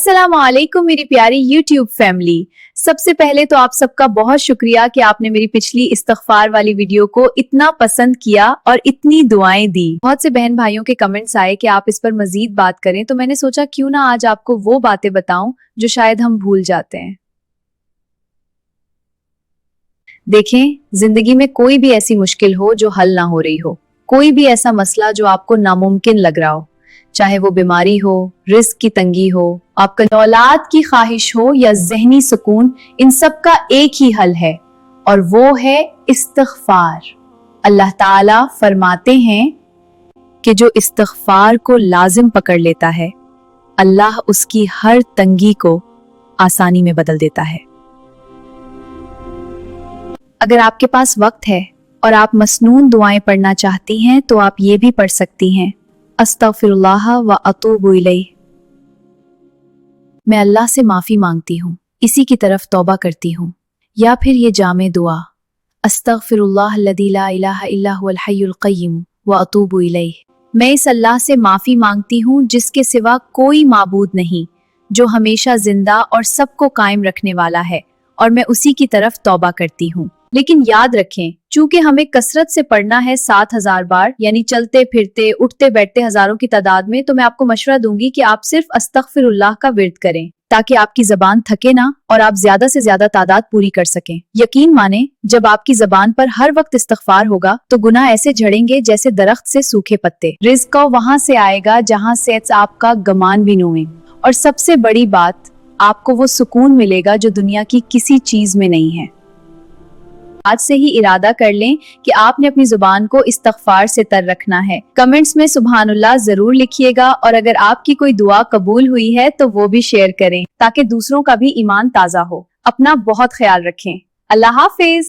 अस्सलाम वालेकुम मेरी प्यारी YouTube फैमिली। सबसे पहले तो आप सबका बहुत शुक्रिया कि आपने मेरी पिछली इस्तगफार वाली वीडियो को इतना पसंद किया और इतनी दुआएं दी। बहुत से बहन भाइयों के कमेंट्स आए कि आप इस पर मजीद बात करें, तो मैंने सोचा क्यों ना आज आपको वो बातें बताऊं जो शायद हम भूल जाते हैं। देखें, जिंदगी में कोई भी ऐसी मुश्किल हो जो हल ना हो रही हो, कोई भी ऐसा मसला जो आपको नामुमकिन लग रहा हो, चाहे वो बीमारी हो, रिस्क की तंगी हो, आपका औलाद की ख्वाहिश हो या ज़हनी सुकून, इन सब का एक ही हल है और वो है इस्तिग़फ़ार। अल्लाह ताला फरमाते हैं कि जो इस्तिग़फ़ार को लाजिम पकड़ लेता है, अल्लाह उसकी हर तंगी को आसानी में बदल देता है। अगर आपके पास वक्त है और आप मसनून दुआएं पढ़ना चाहती हैं तो आप ये भी पढ़ सकती हैं, अस्तगफिरुल्लाह व अतूबु इलैह। मैं अल्लाह से माफी मांगती हूँ, इसी की तरफ तौबा करती हूँ। या फिर ये जामे दुआ, अस्तगफिरुल्लाह अल्लज़ी ला इलाहा इल्ला हुवल हय्युल क़य्यूम व अतूबु इलैह। मैं इस अल्लाह से माफी मांगती हूँ जिसके सिवा कोई माबूद नहीं, जो हमेशा जिंदा और सबको कायम रखने वाला है, और मैं उसी की तरफ तौबा करती हूँ। लेकिन याद रखें, चूंकि हमें कसरत से पढ़ना है 7000 बार, यानी चलते फिरते उठते बैठते हजारों की तादाद में, तो मैं आपको मशवरा दूंगी कि आप सिर्फ अस्तगफिरुल्लाह का विर्द करें, ताकि आपकी जबान थके ना और आप ज्यादा से ज्यादा तादाद पूरी कर सकें। यकीन माने, जब आपकी जबान पर हर वक्त इस्तिग़फ़ार होगा तो गुनाह ऐसे झड़ेंगे जैसे दरख्त से सूखे पत्ते। रिज़्क़ वहां से आएगा जहां से आपका गमान भी न हुए, और सबसे बड़ी बात, आपको वो सुकून मिलेगा जो दुनिया की किसी चीज में नहीं है। आज से ही इरादा कर लें कि आपने अपनी जुबान को इस्तिग़फ़ार से तर रखना है। कमेंट्स में सुभानुल्लाह जरूर लिखिएगा, और अगर आपकी कोई दुआ कबूल हुई है तो वो भी शेयर करें ताकि दूसरों का भी ईमान ताज़ा हो। अपना बहुत ख्याल रखें। अल्लाह हाफिज।